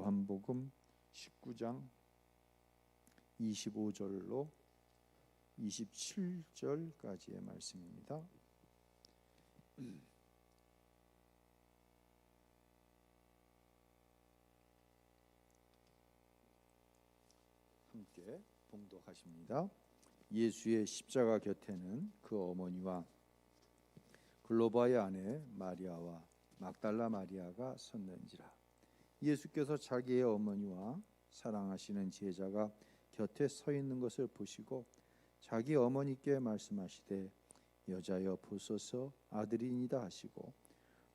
요한복음 19장 25절로 27절까지의 말씀입니다. 함께 봉독하십니다. 예수의 십자가 곁에는 그 어머니와 글로바의 아내 마리아와 막달라 마리아가 섰는지라. 예수께서 자기의 어머니와 사랑하시는 제자가 곁에 서 있는 것을 보시고 자기 어머니께 말씀하시되 여자여 보소서 아들이니이다 하시고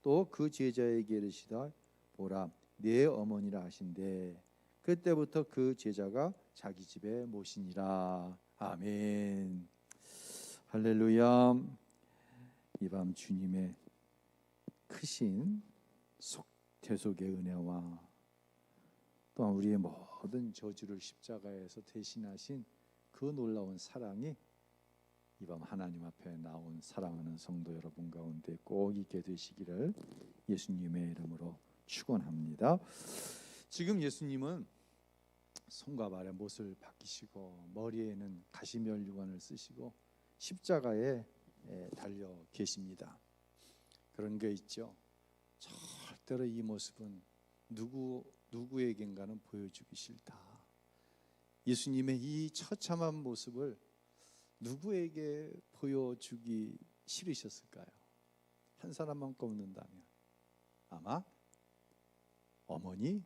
또 그 제자에게 이르시다 보라 내 어머니라 하신대 그때부터 그 제자가 자기 집에 모시니라. 아멘. 할렐루야. 이 밤 주님의 크신 대속의 은혜와 또한 우리의 모든 저주를 십자가에서 대신하신 그 놀라운 사랑이 이 밤 하나님 앞에 나온 사랑하는 성도 여러분 가운데 꼭 있게 되시기를 예수님의 이름으로 축원합니다. 지금 예수님은 손과 발에 못을 박히시고 머리에는 가시면류관을 쓰시고 십자가에 달려 계십니다. 그런 게 있죠. 절대로 이 모습은 누구에겐가는 보여주기 싫다. 예수님의 이 처참한 모습을 누구에게 보여주기 싫으셨을까요? 한 사람만 꼽는다면 아마 어머니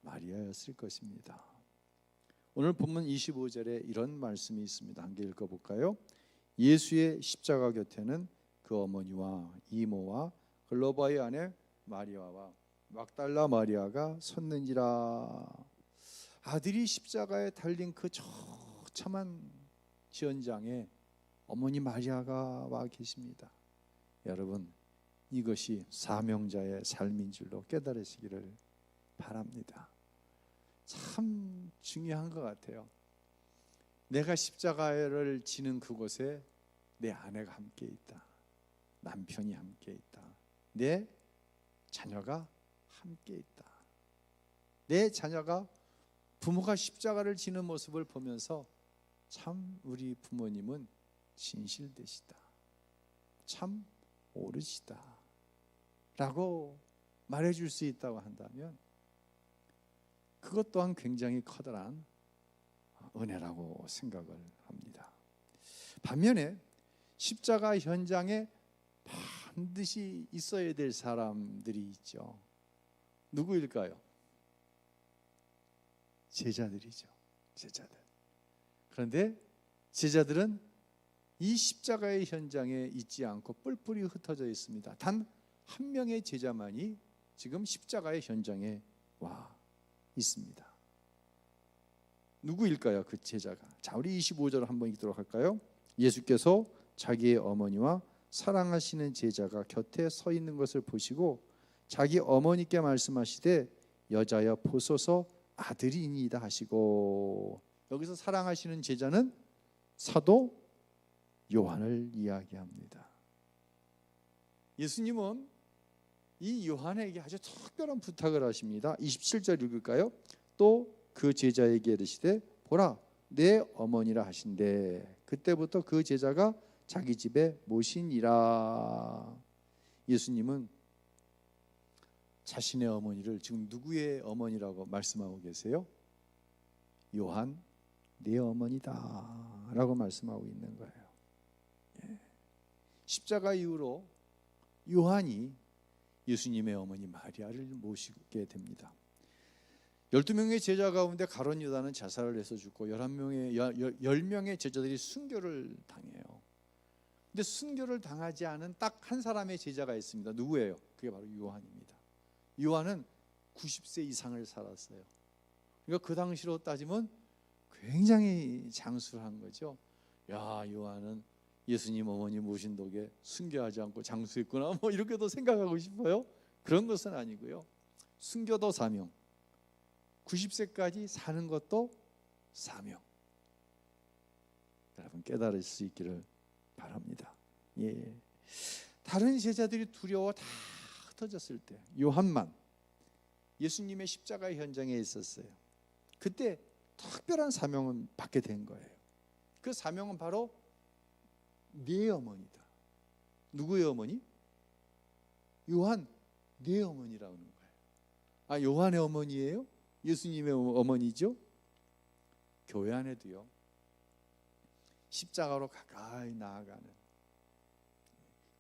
마리아였을 것입니다. 오늘 본문 25절에 이런 말씀이 있습니다. 함께 읽어볼까요? 예수의 십자가 곁에는 그 어머니와 이모와 글로바의 아내 마리아와 막달라 마리아가 섰는지라. 아들이 십자가에 달린 그 처참한 현장에 어머니 마리아가 와 계십니다. 여러분, 이것이 사명자의 삶인 줄로 깨달으시기를 바랍니다. 참 중요한 것 같아요. 내가 십자가를 지는 그곳에 내 아내가 함께 있다. 남편이 함께 있다. 내 자녀가 함께 있다. 내 자녀가 부모가 십자가를 지는 모습을 보면서 참 우리 부모님은 진실되시다. 참 옳으시다. 라고 말해줄 수 있다고 한다면 그것 또한 굉장히 커다란 은혜라고 생각을 합니다. 반면에 십자가 현장에 반드시 있어야 될 사람들이 있죠. 누구일까요? 제자들이죠. 제자들. 그런데 제자들은 이 십자가의 현장에 있지 않고 뿔뿔이 흩어져 있습니다. 단 한 명의 제자만이 지금 십자가의 현장에 와 있습니다. 누구일까요? 그 제자가. 자, 우리 25절을 한번 읽도록 할까요? 예수께서 자기의 어머니와 사랑하시는 제자가 곁에 서 있는 것을 보시고 자기 어머니께 말씀하시되 여자여 보소서 아들이니이다 하시고. 여기서 사랑하시는 제자는 사도 요한을 이야기합니다. 예수님은 이 요한에게 아주 특별한 부탁을 하십니다. 27절 읽을까요? 또 그 제자에게 이르시되 보라 내 어머니라 하신대 그때부터 그 제자가 자기 집에 모시니라. 예수님은 자신의 어머니를 지금 누구의 어머니라고 말씀하고 계세요? 요한 내 어머니다 라고 말씀하고 있는 거예요. 십자가 이후로 요한이 예수님의 어머니 마리아를 모시게 됩니다. 12명의 제자 가운데 가룟 유다는 자살을 해서 죽고 10명의 제자들이 순교를 당해요. 근데 순교를 당하지 않은 딱 한 사람의 제자가 있습니다. 누구예요? 그게 바로 요한입니다. 요한은 90세 이상을 살았어요. 그러니까 그 당시로 따지면 굉장히 장수한 거죠. 야, 요한은 예수님 어머니 모신 덕에 순교하지 않고 장수했구나. 뭐 이렇게도 생각하고 싶어요. 그런 것은 아니고요. 순교도 사명, 90세까지 사는 것도 사명. 여러분 깨달을 수 있기를 바랍니다. 예. 다른 제자들이 두려워 다 흩어졌을 때 요한만 예수님의 십자가 현장에 있었어요. 그때 특별한 사명을 받게 된 거예요. 그 사명은 바로 네 어머니다. 누구의 어머니? 요한 네 어머니라는 거예요. 아, 요한의 어머니예요? 예수님의 어머니죠? 교회 안에도요, 십자가로 가까이 나아가는,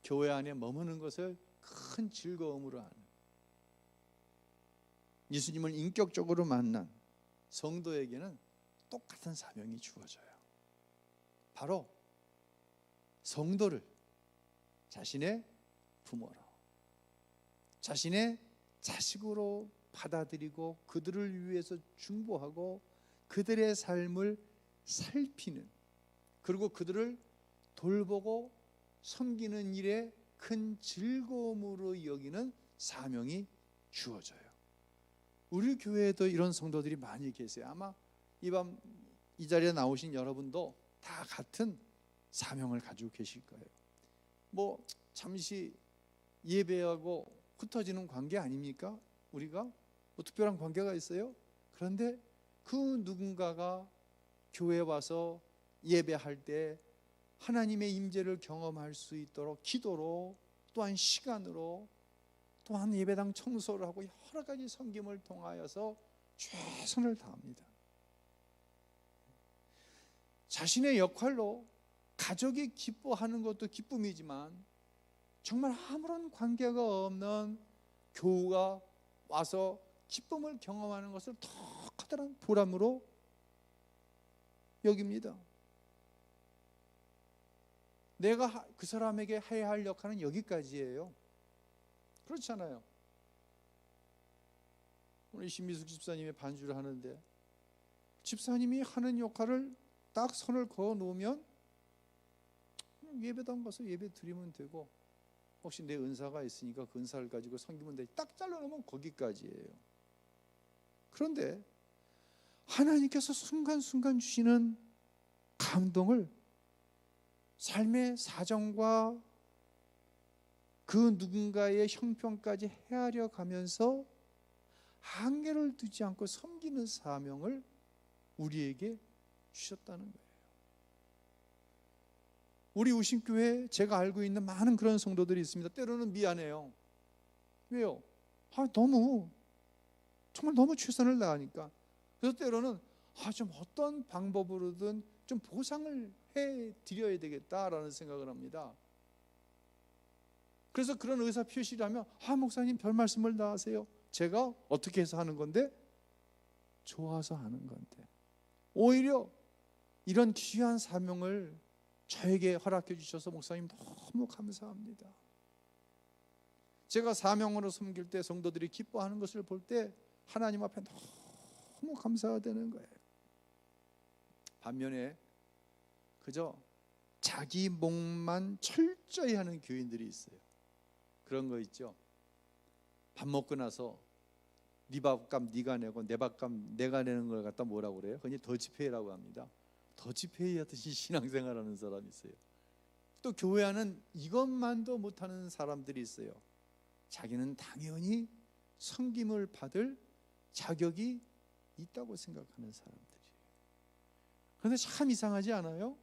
교회 안에 머무는 것을 큰 즐거움으로 하는, 예수님을 인격적으로 만난 성도에게는 똑같은 사명이 주어져요. 바로 성도를 자신의 부모로, 자신의 자식으로 받아들이고 그들을 위해서 중보하고 그들의 삶을 살피는, 그리고 그들을 돌보고 섬기는 일에 큰 즐거움으로 여기는 사명이 주어져요. 우리 교회에도 이런 성도들이 많이 계세요. 아마 이 밤 이 자리에 나오신 여러분도 다 같은 사명을 가지고 계실 거예요. 뭐 잠시 예배하고 흩어지는 관계 아닙니까? 우리가 뭐 특별한 관계가 있어요? 그런데 그 누군가가 교회에 와서 예배할 때 하나님의 임재를 경험할 수 있도록 기도로, 또한 시간으로, 또한 예배당 청소를 하고 여러 가지 섬김을 통하여서 최선을 다합니다. 자신의 역할로 가족이 기뻐하는 것도 기쁨이지만 정말 아무런 관계가 없는 교우가 와서 기쁨을 경험하는 것을 더 커다란 보람으로 여깁니다. 내가 그 사람에게 해야 할 역할은 여기까지예요. 그렇잖아요. 오늘 신미숙 집사님의 반주를 하는데 집사님이 하는 역할을 딱 선을 그어 놓으면 예배당 가서 예배 드리면 되고, 혹시 내 은사가 있으니까 그 은사를 가지고 섬기면 돼. 딱 잘라놓으면 거기까지예요. 그런데 하나님께서 순간순간 주시는 감동을 삶의 사정과 그 누군가의 형편까지 헤아려 가면서 한계를 두지 않고 섬기는 사명을 우리에게 주셨다는 거예요. 우리 우신교회에 제가 알고 있는 많은 그런 성도들이 있습니다. 때로는 미안해요. 왜요? 정말 너무 최선을 다하니까. 그래서 때로는 좀 어떤 방법으로든 좀 보상을 해드려야 되겠다라는 생각을 합니다. 그래서 그런 의사 표시를 하면 목사님 별 말씀을 다 하세요. 제가 어떻게 해서 하는 건데? 좋아서 하는 건데. 오히려 이런 귀한 사명을 저에게 허락해 주셔서 목사님 너무 감사합니다. 제가 사명으로 섬길 때 성도들이 기뻐하는 것을 볼 때 하나님 앞에 너무 감사가 되는 거예요. 반면에 그저 자기 목만 철저히 하는 교인들이 있어요. 그런 거 있죠. 밥 먹고 나서 네 밥값 네가 내고 내 밥값 내가 내는 걸 갖다 뭐라고 그래요? 그냥 더치페이라고 합니다. 더치페이 하듯이 신앙생활하는 사람이 있어요. 또 교회 안은 이것만도 못하는 사람들이 있어요. 자기는 당연히 섬김을 받을 자격이 있다고 생각하는 사람들이에요. 그런데 참 이상하지 않아요?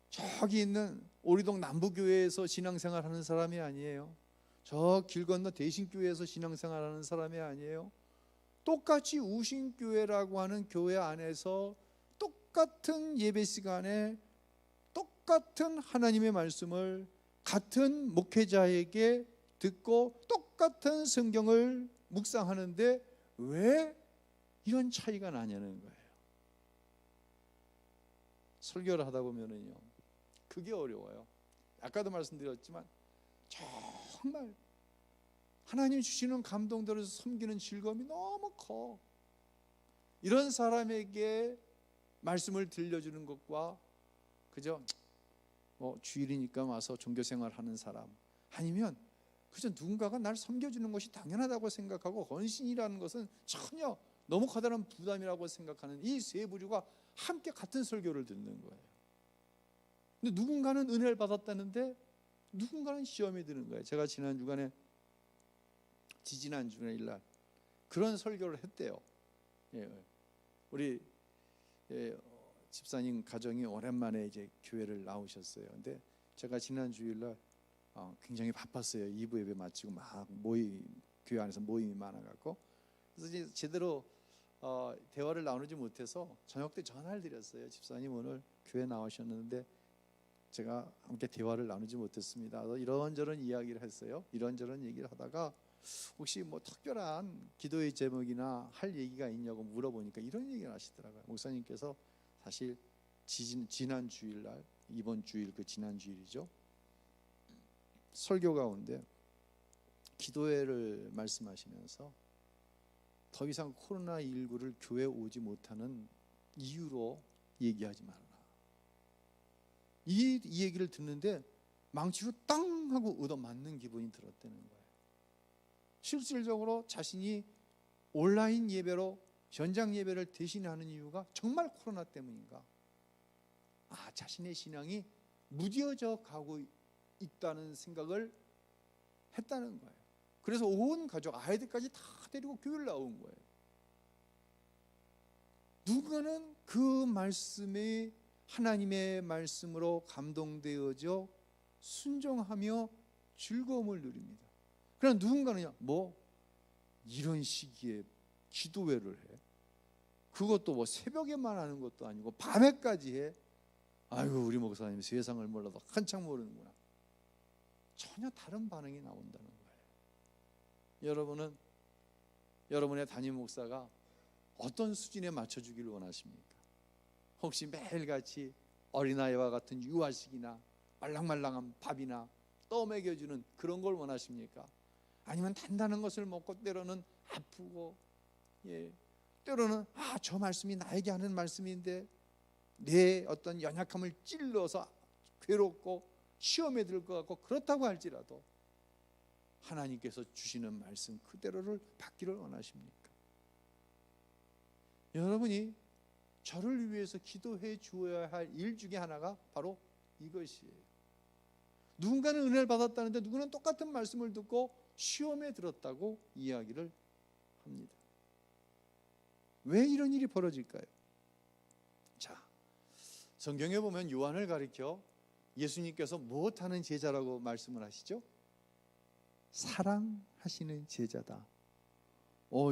저기 있는 오리동 남부교회에서 신앙생활하는 사람이 아니에요. 저 길 건너 대신교회에서 신앙생활하는 사람이 아니에요. 똑같이 우신교회라고 하는 교회 안에서 똑같은 예배 시간에 똑같은 하나님의 말씀을 같은 목회자에게 듣고 똑같은 성경을 묵상하는데 왜 이런 차이가 나냐는 거예요. 설교를 하다 보면은요, 그게 어려워요. 아까도 말씀드렸지만 정말 하나님 주시는 감동들을 섬기는 즐거움이 너무 커. 이런 사람에게 말씀을 들려주는 것과 그저 주일이니까 와서 종교생활 하는 사람, 아니면 그저 누군가가 날 섬겨주는 것이 당연하다고 생각하고 헌신이라는 것은 전혀 너무 커다란 부담이라고 생각하는 이 세 부류가 함께 같은 설교를 듣는 거예요. 근데 누군가는 은혜를 받았다는데 누군가는 시험이 드는 거예요. 제가 지난 주간에 지지난 주일날 그런 설교를 했대요. 예, 우리 집사님 가정이 오랜만에 이제 교회를 나오셨어요. 근데 제가 지난 주일날 굉장히 바빴어요. 2부 예배 마치고 막 교회 안에서 모임이 많아갖고 그래서 이제 제대로 대화를 나누지 못해서 저녁 때 전화를 드렸어요. 집사님 오늘 교회 나오셨는데 제가 함께 대화를 나누지 못했습니다. 이런저런 이야기를 했어요. 이런저런 얘기를 하다가 혹시 뭐 특별한 기도의 제목이나 할 얘기가 있냐고 물어보니까 이런 얘기를 하시더라고요. 목사님께서 사실 지난 주일날, 이번 주일 그 지난 주일이죠, 설교 가운데 기도회를 말씀하시면서 더 이상 코로나19를 교회에 오지 못하는 이유로 얘기하지 말라. 이 얘기를 듣는데 망치로 땅 하고 얻어맞는 기분이 들었다는 거예요. 실질적으로 자신이 온라인 예배로 현장 예배를 대신하는 이유가 정말 코로나 때문인가? 자신의 신앙이 무뎌져 가고 있다는 생각을 했다는 거예요. 그래서 온 가족, 아이들까지 다 데리고 교회를 나온 거예요. 누군가는 그 말씀이 하나님의 말씀으로 감동되어져 순종하며 즐거움을 누립니다. 그러나 누군가는 이런 시기에 기도회를 해? 그것도 뭐 새벽에만 하는 것도 아니고 밤에까지 해? 아이고 우리 목사님 세상을 몰라도 한창 모르는구나. 전혀 다른 반응이 나온다는 거예요. 여러분은 여러분의 담임 목사가 어떤 수준에 맞춰주기를 원하십니까? 혹시 매일같이 어린아이와 같은 유아식이나 말랑말랑한 밥이나 떠먹여주는 그런 걸 원하십니까? 아니면 단단한 것을 먹고 때로는 아프고 때로는 저 말씀이 나에게 하는 말씀인데 내 어떤 연약함을 찔러서 괴롭고 시험에 들 것 같고 그렇다고 할지라도 하나님께서 주시는 말씀 그대로를 받기를 원하십니까? 여러분이 저를 위해서 기도해 주어야 할 일 중에 하나가 바로 이것이에요. 누군가는 은혜를 받았다는데 누구는 똑같은 말씀을 듣고 시험에 들었다고 이야기를 합니다. 왜 이런 일이 벌어질까요? 자, 성경에 보면 요한을 가리켜 예수님께서 무엇하는 제자라고 말씀을 하시죠? 사랑하시는 제자다.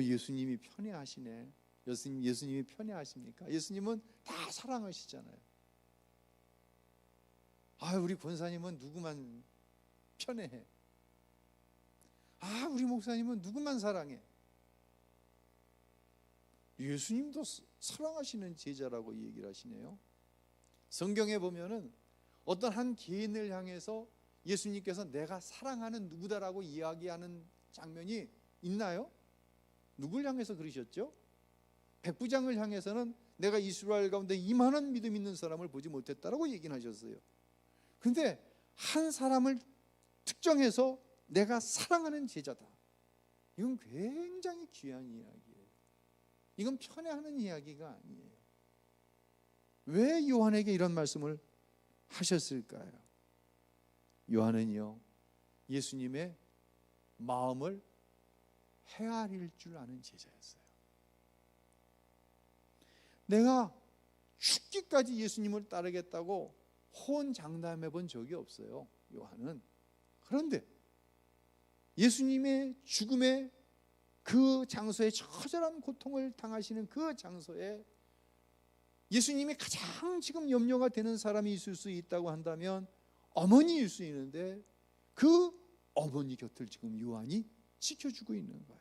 예수님이 편애하시네. 예수님이 편애하십니까? 예수님은 다 사랑하시잖아요. 우리 권사님은 누구만 편애해. 우리 목사님은 누구만 사랑해. 예수님도 사랑하시는 제자라고 얘기를 하시네요. 성경에 보면은 어떤 한 개인을 향해서 예수님께서 내가 사랑하는 누구다라고 이야기하는 장면이 있나요? 누굴 향해서 그러셨죠? 백부장을 향해서는 내가 이스라엘 가운데 이만한 믿음 있는 사람을 보지 못했다라고 얘기는 하셨어요. 근데 한 사람을 특정해서 내가 사랑하는 제자다. 이건 굉장히 귀한 이야기예요. 이건 편애하는 이야기가 아니에요. 왜 요한에게 이런 말씀을 하셨을까요? 요한은요, 예수님의 마음을 헤아릴 줄 아는 제자였어요. 내가 죽기까지 예수님을 따르겠다고 호언장담해 본 적이 없어요, 요한은. 그런데 예수님의 죽음의 그 장소에 처절한 고통을 당하시는 그 장소에 예수님이 가장 지금 염려가 되는 사람이 있을 수 있다고 한다면 어머니일 수 있는데 그 어머니 곁을 지금 요한이 지켜주고 있는 거예요.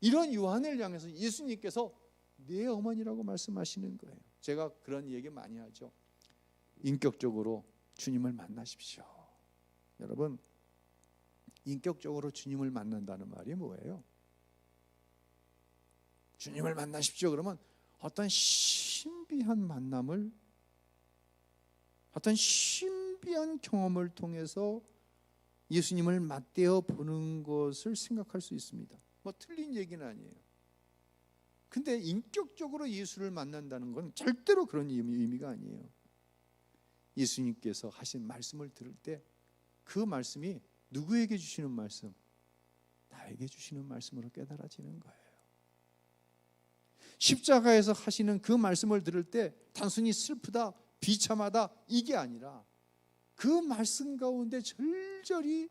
이런 요한을 향해서 예수님께서 내 어머니라고 말씀하시는 거예요. 제가 그런 얘기 많이 하죠. 인격적으로 주님을 만나십시오. 여러분, 인격적으로 주님을 만난다는 말이 뭐예요? 주님을 만나십시오 그러면 어떤 신비한 만남을, 어떤 신비한 경험을 통해서 예수님을 맞대어 보는 것을 생각할 수 있습니다. 뭐 틀린 얘기는 아니에요. 근데 인격적으로 예수를 만난다는 건 절대로 그런 의미가 아니에요. 예수님께서 하신 말씀을 들을 때 그 말씀이 누구에게 주시는 말씀? 나에게 주시는 말씀으로 깨달아지는 거예요. 십자가에서 하시는 그 말씀을 들을 때 단순히 슬프다, 비참하다 이게 아니라 그 말씀 가운데 절절히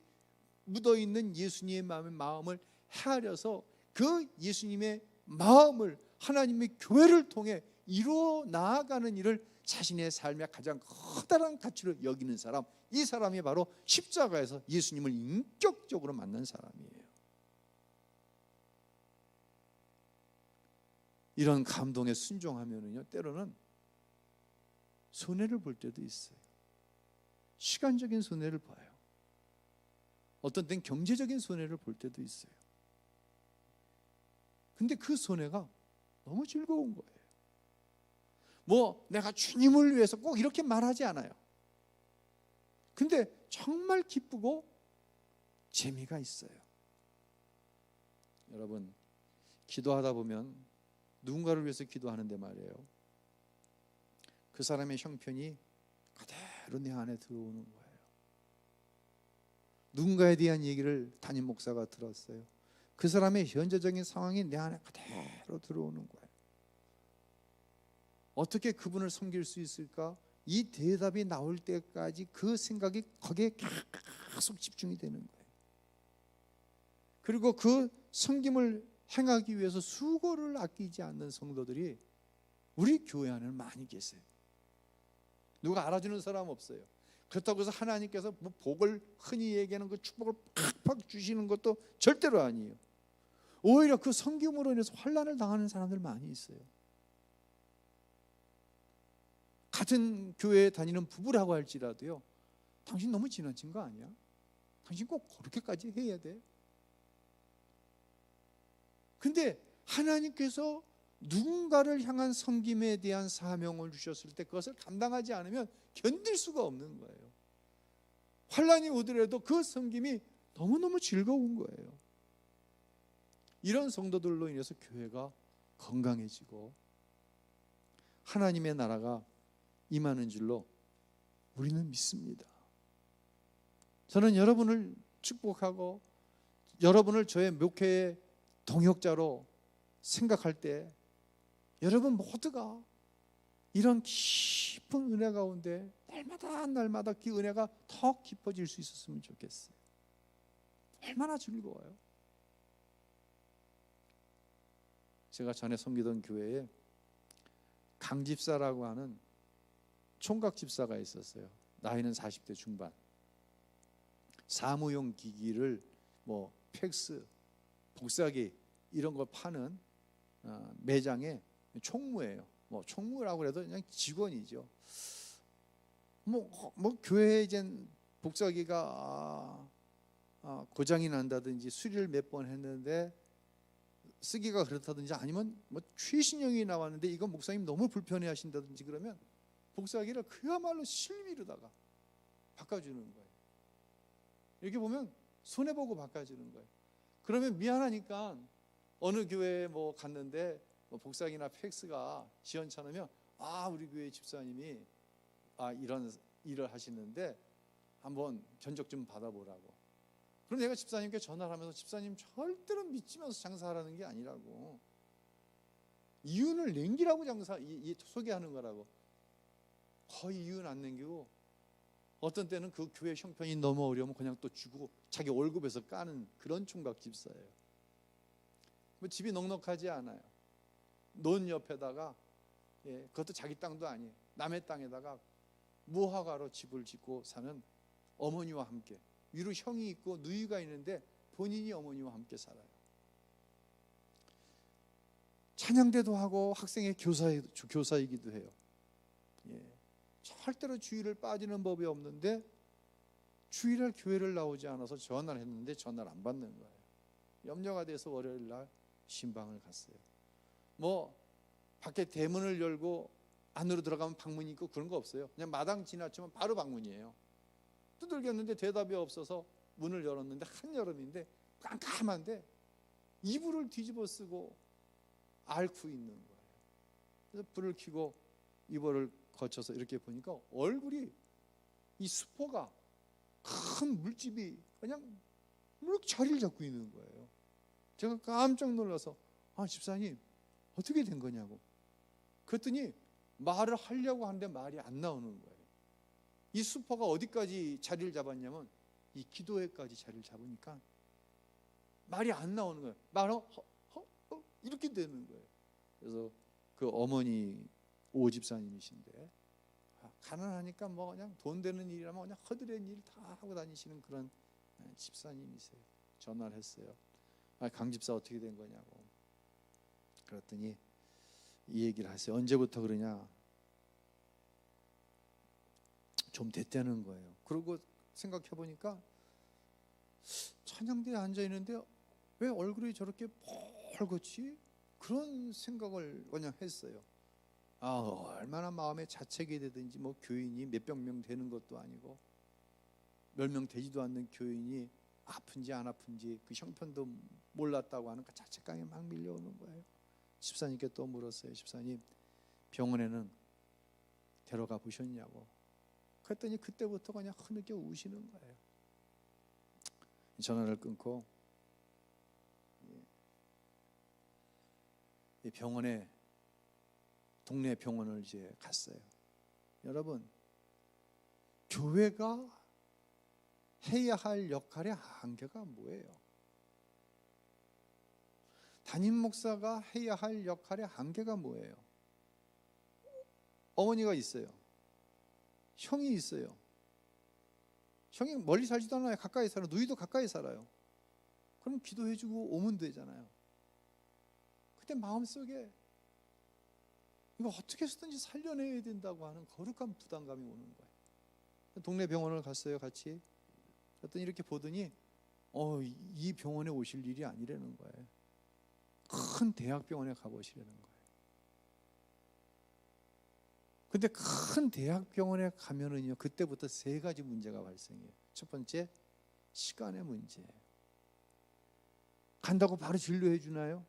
묻어있는 예수님의 마음을 헤아려서 그 예수님의 마음을 하나님의 교회를 통해 이루어 나아가는 일을 자신의 삶의 가장 커다란 가치로 여기는 사람, 이 사람이 바로 십자가에서 예수님을 인격적으로 만난 사람이에요. 이런 감동에 순종하면은요, 때로는 손해를 볼 때도 있어요. 시간적인 손해를 봐요. 어떤 때는 경제적인 손해를 볼 때도 있어요. 근데 그 손해가 너무 즐거운 거예요. 뭐 내가 주님을 위해서 꼭 이렇게 말하지 않아요. 근데 정말 기쁘고 재미가 있어요. 여러분, 기도하다 보면 누군가를 위해서 기도하는데 말이에요, 그 사람의 형편이 그대로 내 안에 들어오는 거예요. 누군가에 대한 얘기를 담임 목사가 들었어요. 그 사람의 현재적인 상황이 내 안에 그대로 들어오는 거예요. 어떻게 그분을 섬길 수 있을까? 이 대답이 나올 때까지 그 생각이 거기에 계속 집중이 되는 거예요. 그리고 그 섬김을 행하기 위해서 수고를 아끼지 않는 성도들이 우리 교회 안에는 많이 계세요. 누가 알아주는 사람 없어요. 그렇다고 해서 하나님께서 뭐 복을 흔히 얘기하는 그 축복을 팍팍 주시는 것도 절대로 아니에요. 오히려 그 섬김으로 인해서 환난을 당하는 사람들 많이 있어요. 같은 교회에 다니는 부부라고 할지라도요, 당신 너무 지나친 거 아니야? 당신 꼭 그렇게까지 해야 돼? 근데 하나님께서 누군가를 향한 섬김에 대한 사명을 주셨을 때 그것을 감당하지 않으면 견딜 수가 없는 거예요. 환난이 오더라도 그 섬김이 너무너무 즐거운 거예요. 이런 성도들로 인해서 교회가 건강해지고 하나님의 나라가 임하는 줄로 우리는 믿습니다. 저는 여러분을 축복하고 여러분을 저의 목회의 동역자로 생각할 때 여러분 모두가 이런 깊은 은혜 가운데 날마다 그 은혜가 더 깊어질 수 있었으면 좋겠어요. 얼마나 즐거워요. 제가 전에 섬기던 교회에 강 집사라고 하는 총각 집사가 있었어요. 나이는 40대 중반. 사무용 기기를 뭐 팩스, 복사기 이런 거 파는 매장의 총무예요. 뭐 총무라고 해도 그냥 직원이죠. 뭐 교회에 이제 복사기가 고장이 난다든지 수리를 몇 번 했는데 쓰기가 그렇다든지 아니면 뭐 최신형이 나왔는데 이거 목사님 너무 불편해하신다든지 그러면 복사기를 그야말로 실미로다가 바꿔주는 거예요. 이렇게 보면 손해보고 바꿔주는 거예요. 그러면 미안하니까 어느 교회에 뭐 갔는데 뭐 복사기나 팩스가 시원찮으면 우리 교회 집사님이 이런 일을 하시는데 한번 견적 좀 받아보라고. 그럼 내가 집사님께 전화를 하면서 집사님 절대로 믿지면서 장사하라는 게 아니라고, 이윤을 남기라고 소개하는 거라고. 거의 이윤 안 남기고 어떤 때는 그 교회 형편이 너무 어려우면 그냥 또 주고 자기 월급에서 까는 그런 총각 집사예요. 뭐 집이 넉넉하지 않아요. 논 옆에다가 그것도 자기 땅도 아니에요. 남의 땅에다가 무화과로 집을 짓고 사는 어머니와 함께, 위로 형이 있고 누이가 있는데 본인이 어머니와 함께 살아요. 찬양대도 하고 학생의 교사이기도 해요. 절대로 주일을 빠지는 법이 없는데 주일날 교회를 나오지 않아서 전화를 했는데 전화를 안 받는 거예요. 염려가 돼서 월요일날 신방을 갔어요. 뭐 밖에 대문을 열고 안으로 들어가면 방문이 있고 그런 거 없어요. 그냥 마당 지나치면 바로 방문이에요. 두들겼는데 대답이 없어서 문을 열었는데 한여름인데 깜깜한데 이불을 뒤집어 쓰고 앓고 있는 거예요. 그래서 불을 켜고 이불을 거쳐서 이렇게 보니까 얼굴이, 이 수포가 큰 물집이 그냥 물 자리를 잡고 있는 거예요. 제가 깜짝 놀라서 집사님 어떻게 된 거냐고. 그랬더니 말을 하려고 하는데 말이 안 나오는 거예요. 이 수퍼가 어디까지 자리를 잡았냐면 이 기도회까지 자리를 잡으니까 말이 안 나오는 거예요. 말은 이렇게 되는 거예요. 그래서 그 어머니 오집사님이신데 가난하니까 뭐 그냥 돈 되는 일이라면 그냥 허드렛 일 다 하고 다니시는 그런 집사님이세요. 전화를 했어요. 강 집사 어떻게 된 거냐고. 그랬더니 이 얘기를 하세요. 언제부터 그러냐? 좀 됐다는 거예요. 그러고 생각해 보니까 찬양대에 앉아 있는데 왜 얼굴이 저렇게 펄겋지? 그런 생각을 그냥 했어요. 얼마나 마음에 자책이 되든지 뭐 교인이 몇백 명 되는 것도 아니고 몇 명 되지도 않는 교인이 아픈지 안 아픈지 그 형편도 몰랐다고 하는 그 자책감이 막 밀려오는 거예요. 집사님께 또 물었어요. 집사님 병원에는 데려가 보셨냐고. 그랬더니 그때부터 그냥 흐느껴 우시는 거예요. 전화를 끊고 이 병원에 동네 병원을 이제 갔어요. 여러분, 교회가 해야 할 역할의 한계가 뭐예요? 담임 목사가 해야 할 역할의 한계가 뭐예요? 어머니가 있어요. 형이 있어요. 형이 멀리 살지도 않아요. 가까이 살아요. 누이도 가까이 살아요. 그럼 기도해주고 오면 되잖아요. 그때 마음속에 이거 어떻게 해서든지 살려내야 된다고 하는 거룩한 부담감이 오는 거예요. 동네 병원을 갔어요. 같이. 그랬더니 이렇게 보더니 이 병원에 오실 일이 아니라는 거예요. 큰 대학병원에 가보시라는 거예요. 근데 큰 대학병원에 가면은요, 그때부터 세 가지 문제가 발생해요. 첫 번째, 시간의 문제예요. 간다고 바로 진료해 주나요?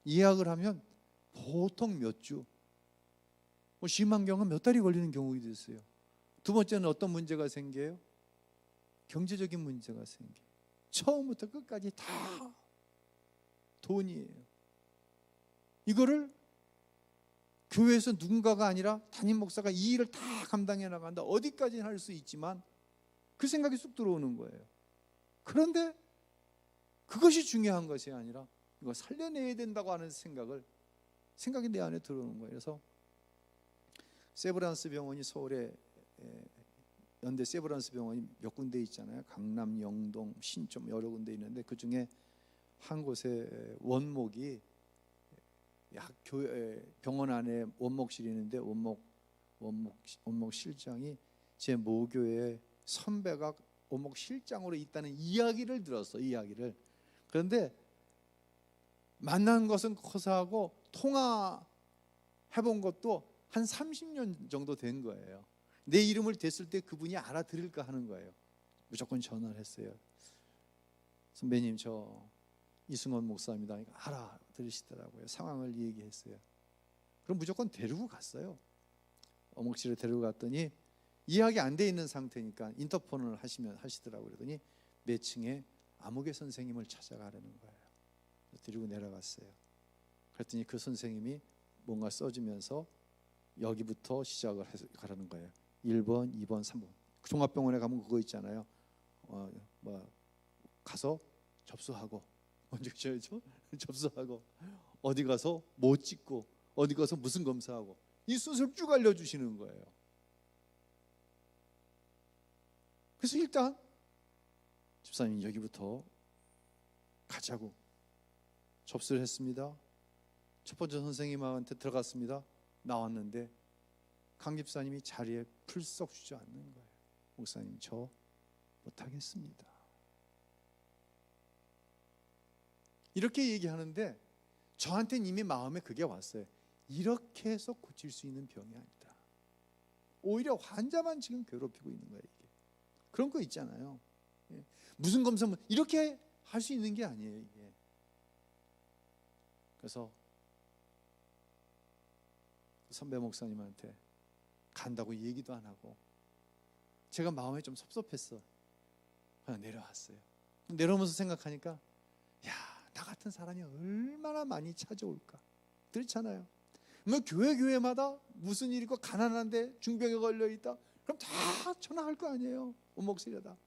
예약을 하면 보통 몇 주, 뭐 심한 경우는 몇 달이 걸리는 경우도 있어요. 두 번째는 어떤 문제가 생겨요? 경제적인 문제가 생겨요. 처음부터 끝까지 다 돈이에요. 이거를 교회에서 누군가가 아니라 담임 목사가 이 일을 다 감당해 나간다. 어디까지는 할 수 있지만 그 생각이 쑥 들어오는 거예요. 그런데 그것이 중요한 것이 아니라 이거 살려내야 된다고 하는 생각이 내 안에 들어오는 거예요. 그래서 세브란스 병원이 서울에 연대 세브란스 병원이 몇 군데 있잖아요. 강남, 영동, 신점 여러 군데 있는데 그 중에 한 곳에 원목이 병원 안에 원목실이 있는데 원목 실장이 제 모교의 선배가 원목 실장으로 있다는 이야기를 들었어. 이야기를. 그런데 만난 것은 커서하고 통화해본 것도 한 30년 정도 된 거예요. 내 이름을 댔을 때 그분이 알아들을까 하는 거예요. 무조건 전화를 했어요. 선배님, 저 이승원 목사입니다. 알아들으시더라고요. 상황을 얘기했어요. 그럼 무조건 데리고 갔어요. 어목실에 데리고 갔더니 이해하기 안 돼 있는 상태니까 인터폰을 하시더라고요. 그러더니 몇 층에 아무개 선생님을 찾아가라는 거예요. 데리고 내려갔어요. 그랬더니 그 선생님이 뭔가 써주면서 여기부터 시작을 해서 가라는 거예요. 1번, 2번, 3번. 종합병원에 가면 그거 있잖아요. 가서 접수하고 먼저 줘야죠. 접수하고 어디 가서 뭐 찍고 어디 가서 무슨 검사하고 이 순서를 쭉 알려주시는 거예요. 그래서 일단 집사님 여기부터 가자고 접수를 했습니다. 첫 번째 선생님한테 들어갔습니다. 나왔는데 강 집사님이 자리에 풀썩 주저앉는 거예요. 목사님, 저 못하겠습니다. 이렇게 얘기하는데 저한테는 이미 마음에 그게 왔어요. 이렇게 해서 고칠 수 있는 병이 아니다. 오히려 환자만 지금 괴롭히고 있는 거예요. 이게. 그런 거 있잖아요. 무슨 검사 이렇게 할 수 있는 게 아니에요. 이게. 그래서 선배 목사님한테 간다고 얘기도 안 하고 제가 마음에 좀 섭섭했어. 그냥 내려왔어요. 내려오면서 생각하니까 야, 나 같은 사람이 얼마나 많이 찾아올까. 그렇잖아요. 뭐 교회마다 무슨 일이 있고 가난한데 중병에 걸려 있다. 그럼 다 전화할 거 아니에요. 원목실에다.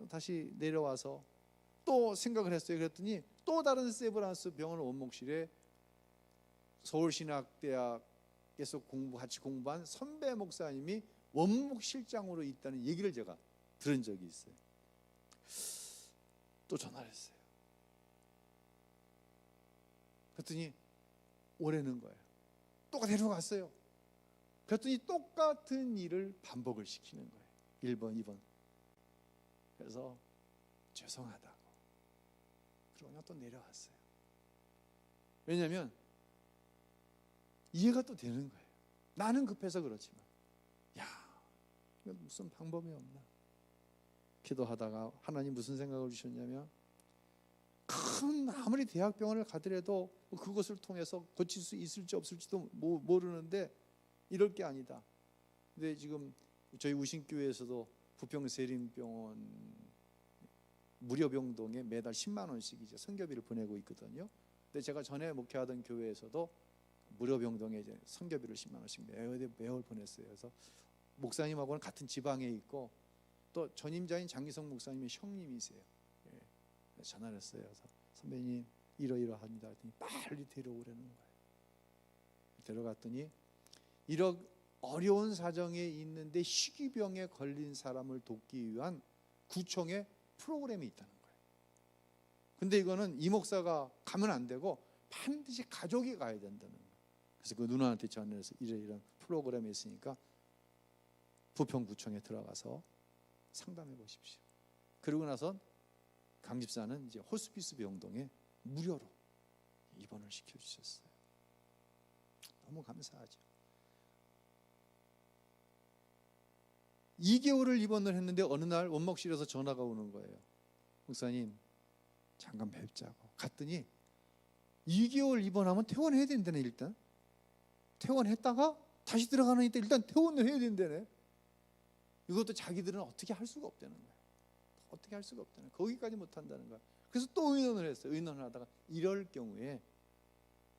다시 내려와서 또 생각을 했어요. 그랬더니 또 다른 세브란스 병원 원목실에 서울신학대학에서 같이 공부한 선배 목사님이 원목실장으로 있다는 얘기를 제가 들은 적이 있어요. 또 전화를 했어요. 그랬더니 오래는 거예요. 또 데려갔어요. 그랬더니 똑같은 일을 반복을 시키는 거예요. 1번, 2번. 그래서 죄송하다고. 그러고 또 내려왔어요. 왜냐하면 이해가 또 되는 거예요. 나는 급해서 그렇지만 야, 이거 무슨 방법이 없나. 기도하다가 하나님 무슨 생각을 주셨냐면 아무리 대학병원을 가더라도 그것을 통해서 고칠 수 있을지 없을지도 모르는데 이럴 게 아니다. 근데 지금 저희 우신교회에서도 부평세림병원 무료병동에 매달 10만 원씩 이제 선교비를 보내고 있거든요. 근데 제가 전에 목회하던 교회에서도 무료병동에 이제 선교비를 10만 원씩 매월 보냈어요. 그래서 목사님하고는 같은 지방에 있고 또 전임자인 장기성 목사님의 형님이세요. 예. 전화를 했어요. 그래서 선배님 이러이러합니다. 했더니 빨리 데려오라는 거예요. 데려갔더니 이런 어려운 사정에 있는데 희귀병에 걸린 사람을 돕기 위한 구청의 프로그램이 있다는 거예요. 근데 이거는 이 목사가 가면 안 되고 반드시 가족이 가야 된다는 거예요. 그래서 그 누나한테 전화해서 이런 프로그램이 있으니까 부평구청에 들어가서 상담해 보십시오. 그러고 나서 강 집사는 이제 호스피스 병동에 무료로 입원을 시켜주셨어요. 너무 감사하죠. 2개월을 입원을 했는데 어느 날 원목실에서 전화가 오는 거예요. 목사님 잠깐 뵙자고. 갔더니 2개월 입원하면 퇴원해야 된다네. 일단 퇴원했다가 다시 들어가니까 일단 퇴원을 해야 된다네. 이것도 자기들은 어떻게 할 수가 없다는 거예요. 어떻게 할 수가 없다는 거예요. 거기까지 못한다는 거예요. 그래서 또 의논을 했어요. 의논을 하다가 이럴 경우에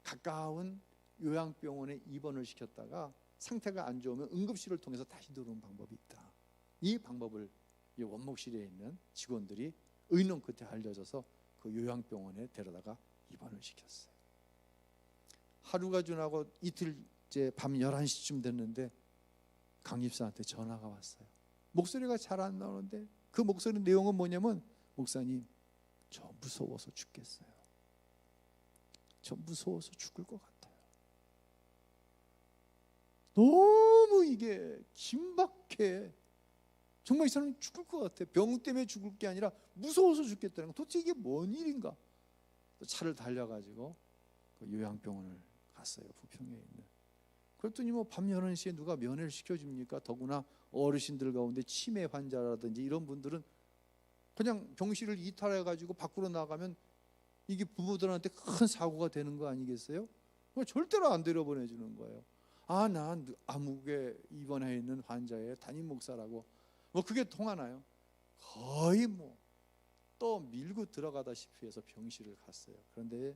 가까운 요양병원에 입원을 시켰다가 상태가 안 좋으면 응급실을 통해서 다시 들어오는 방법이 있다. 이 방법을 이 원목실에 있는 직원들이 의논 끝에 알려져서 그 요양병원에 데려다가 입원을 시켰어요. 하루가 지나고 이틀째 밤 11시쯤 됐는데 강집사한테 전화가 왔어요. 목소리가 잘 안 나오는데 그 목소리 내용은 뭐냐면 목사님 저 무서워서 죽겠어요. 저 무서워서 죽을 것 같아요. 너무 이게 긴박해. 정말 이 사람이 죽을 것 같아. 병 때문에 죽을 게 아니라 무서워서 죽겠다는 거. 도대체 이게 뭔 일인가. 차를 달려가지고 그 요양병원을 갔어요. 부평에 있는. 그랬더니 뭐 밤 11시에 누가 면회를 시켜줍니까? 더구나 어르신들 가운데 치매 환자라든지 이런 분들은 그냥 병실을 이탈해가지고 밖으로 나가면 이게 부모들한테 큰 사고가 되는 거 아니겠어요? 절대로 안 데려보내주는 거예요. 아, 난 아무개 입원해 있는 환자의 담임 목사라고 뭐 그게 통하나요? 거의 뭐 또 밀고 들어가다시피 해서 병실을 갔어요. 그런데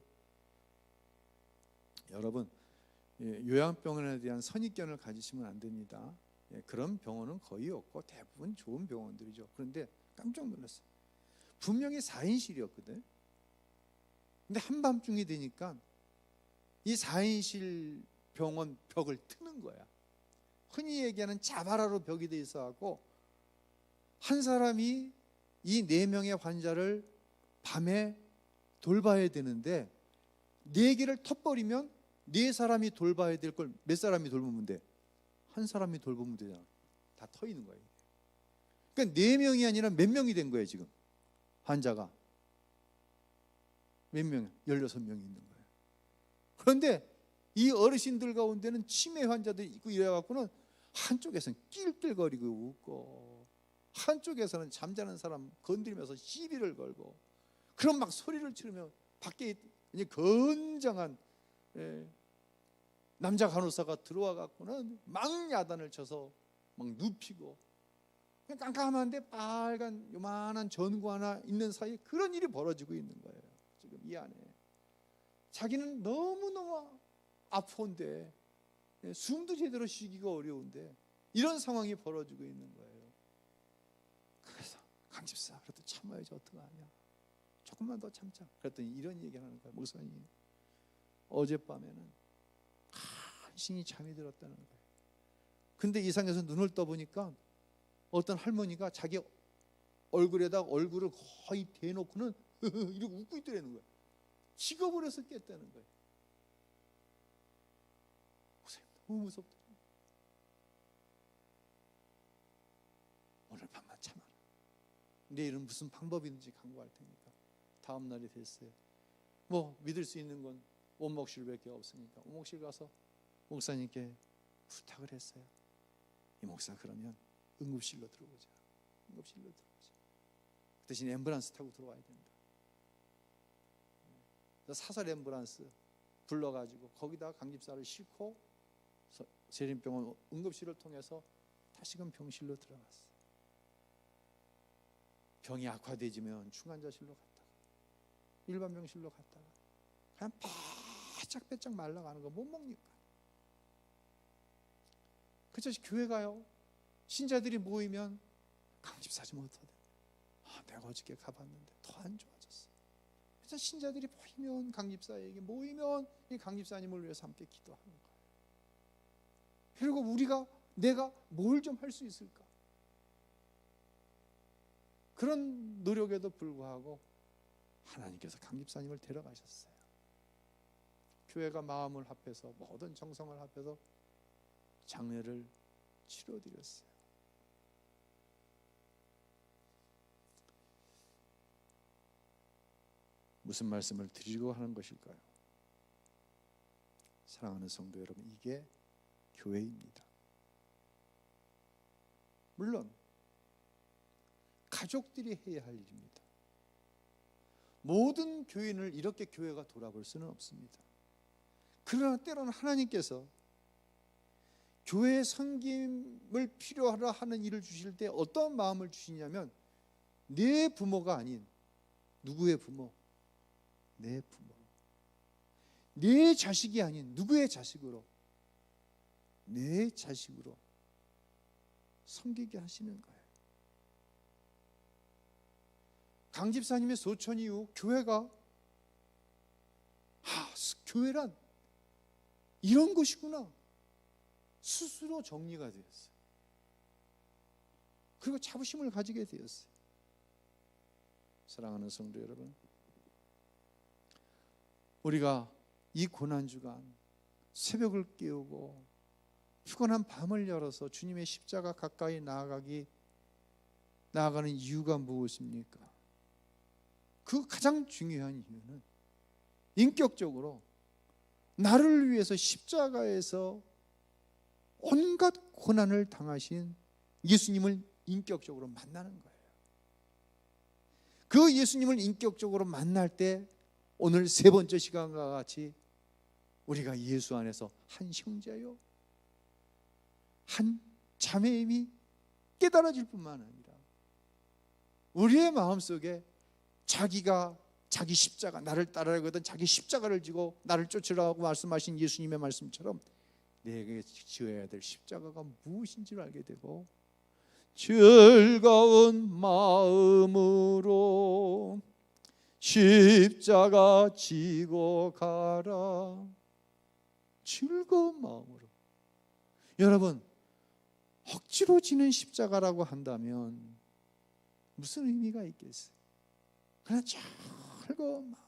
여러분 요양병원에 대한 선입견을 가지시면 안 됩니다. 그런 병원은 거의 없고 대부분 좋은 병원들이죠. 그런데 깜짝 놀랐어요. 분명히 4인실이었거든. 근데 한밤중이 되니까 이 4인실 병원 벽을 트는 거야. 흔히 얘기하는 자바라로 벽이 돼 있어갖고 한 사람이 이 4명의 환자를 밤에 돌봐야 되는데 4개를 터버리면 4사람이 돌봐야 될 걸 몇 사람이 돌보면 돼? 한 사람이 돌보면 되잖아. 다 터 있는 거예요. 그러니까 4명이 아니라 몇 명이 된 거예요 지금 환자가. 몇 명? 16명이 있는 거예요. 그런데 이 어르신들 가운데는 치매 환자들이 있고 이래갖고는 한쪽에서는 낄낄거리고 웃고 한쪽에서는 잠자는 사람 건드리면서 시비를 걸고 그런 막 소리를 지르며 밖에 이제 건장한 남자 간호사가 들어와 갖고는 막 야단을 쳐서 막 눕히고 그냥 깜깜한데 빨간 요만한 전구 하나 있는 사이에 그런 일이 벌어지고 있는 거예요. 지금 이 안에 자기는 너무너무 아픈데, 숨도 제대로 쉬기가 어려운데 이런 상황이 벌어지고 있는 거예요. 그래서 강집사, 그래도 참아야지 어떡하냐, 조금만 더 참자. 그랬더니 이런 얘기를 하는 거예요. 목사님, 어젯밤에는 한신이 잠이 들었다는 거예요. 근데 이상해서 눈을 떠보니까 어떤 할머니가 자기 얼굴에다 얼굴을 거의 대놓고는 이렇게 웃고 있더라는 거예요. 기겁을 해서 깼다는 거예요. 목사님, 너무 무섭다. 오늘 밤만 참아라. 내일은 무슨 방법이든지 강구할 테니까. 다음 날이 됐어요. 뭐 믿을 수 있는 건 원목실밖에 없으니까 원목실 가서 목사님께 부탁을 했어요. 이 목사, 그러면 응급실로 들어오자. 응급실로 들어오자. 그 대신 앰뷸런스 타고 들어와야 된다. 사설 앰뷸런스 불러가지고 거기다 강집사를 싣고 세림병원 응급실을 통해서 다시금 병실로 들어갔어요. 병이 악화되지면 중환자실로 갔다가 일반 병실로 갔다가 그냥 바짝바짝 말라가는 거 못 먹니까. 그저 교회 가요. 신자들이 모이면 강집사 좀 어떠대? 내가 어저께 가봤는데 더 안 좋아졌어. 그래서 신자들이 모이면 강집사에게 모이면 이 강집사님을 위해서 함께 기도하는 거예요. 그리고 내가 뭘 좀 할 수 있을까? 그런 노력에도 불구하고 하나님께서 강집사님을 데려가셨어요. 교회가 마음을 합해서 모든 정성을 합해서 장례를 치러드렸어요. 무슨 말씀을 드리고 하는 것일까요? 사랑하는 성도 여러분, 이게 교회입니다. 물론 가족들이 해야 할 일입니다. 모든 교인을 이렇게 교회가 돌아볼 수는 없습니다. 그러나 때로는 하나님께서 교회의 섬김을 필요하라 하는 일을 주실 때 어떤 마음을 주시냐면, 내 부모가 아닌 누구의 부모? 내 부모. 내 자식이 아닌 누구의 자식으로? 내 자식으로 섬기게 하시는 거예요. 강집사님의 소천 이후 교회가 교회란 이런 것이구나 스스로 정리가 되었어요. 그리고 자부심을 가지게 되었어요. 사랑하는 성도 여러분, 우리가 이 고난주간 새벽을 깨우고 피곤한 밤을 열어서 주님의 십자가 가까이 나아가는 이유가 무엇입니까? 그 가장 중요한 이유는 인격적으로 나를 위해서 십자가에서 온갖 고난을 당하신 예수님을 인격적으로 만나는 거예요. 그 예수님을 인격적으로 만날 때 오늘 세 번째 시간과 같이 우리가 예수 안에서 한 형제요, 한 자매임이 깨달아질 뿐만 아니라 우리의 마음속에 자기 십자가, 나를 따라가거든 자기 십자가를 지고 나를 쫓으라고 말씀하신 예수님의 말씀처럼 내게 지어야 될 십자가가 무엇인지를 알게 되고 즐거운 마음으로 십자가 지고 가라. 즐거운 마음으로. 여러분, 억지로 지는 십자가라고 한다면 무슨 의미가 있겠어요? 그냥 즐거운 마음으로,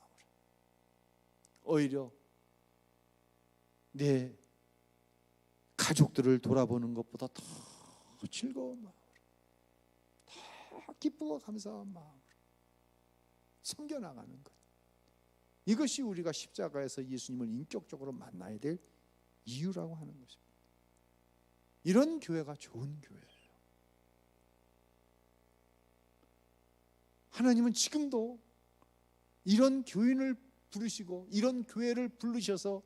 오히려 내 가족들을 돌아보는 것보다 더 즐거운 마음으로, 더 기쁘고 감사한 마음으로 섬겨나가는 것, 이것이 우리가 십자가에서 예수님을 인격적으로 만나야 될 이유라고 하는 것입니다. 이런 교회가 좋은 교회예요. 하나님은 지금도 이런 교인을 부르시고 이런 교회를 부르셔서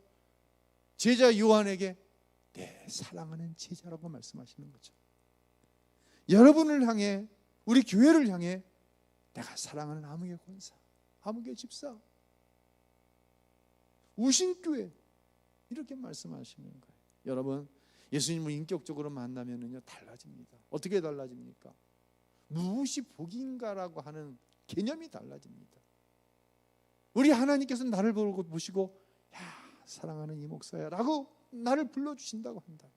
제자 요한에게 내 사랑하는 제자라고 말씀하시는 거죠. 여러분을 향해, 우리 교회를 향해 내가 사랑하는 아무개 권사, 아무개 집사, 우신교회 이렇게 말씀하시는 거예요. 여러분, 예수님을 인격적으로 만나면은요 달라집니다. 어떻게 달라집니까? 무엇이 복인가라고 하는 개념이 달라집니다. 우리 하나님께서 나를 보시고 야, 사랑하는 이 목사야 라고 나를 불러주신다고 한다.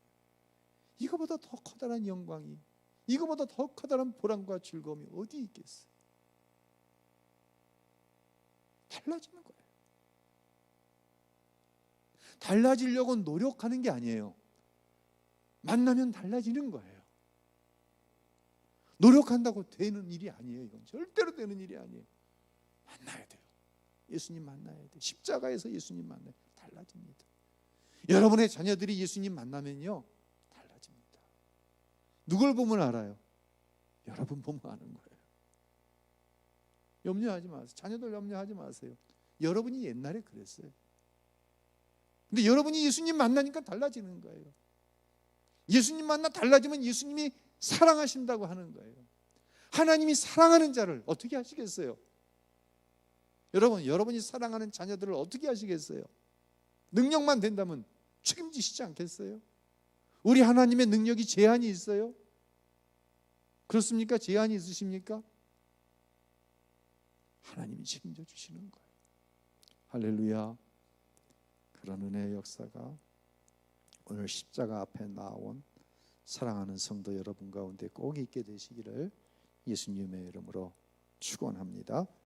이거보다 더 커다란 영광이, 이거보다 더 커다란 보람과 즐거움이 어디 있겠어요? 달라지는 거예요. 달라지려고 노력하는 게 아니에요. 만나면 달라지는 거예요. 노력한다고 되는 일이 아니에요. 이건 절대로 되는 일이 아니에요. 만나야 돼요. 예수님 만나야 돼요. 십자가에서 예수님 만나야 돼요. 달라집니다. 여러분의 자녀들이 예수님 만나면요 달라집니다. 누굴 보면 알아요? 여러분 보면 아는 거예요. 염려하지 마세요. 자녀들 염려하지 마세요. 여러분이 옛날에 그랬어요. 근데 여러분이 예수님 만나니까 달라지는 거예요. 예수님 만나 달라지면 예수님이 사랑하신다고 하는 거예요. 하나님이 사랑하는 자를 어떻게 하시겠어요? 여러분이 사랑하는 자녀들을 어떻게 하시겠어요? 능력만 된다면 책임지시지 않겠어요? 우리 하나님의 능력이 제한이 있어요? 그렇습니까? 제한이 있으십니까? 하나님이 책임져 주시는 거예요. 할렐루야. 그런 은혜의 역사가 오늘 십자가 앞에 나온 사랑하는 성도 여러분 가운데 꼭 있게 되시기를 예수님의 이름으로 축원합니다.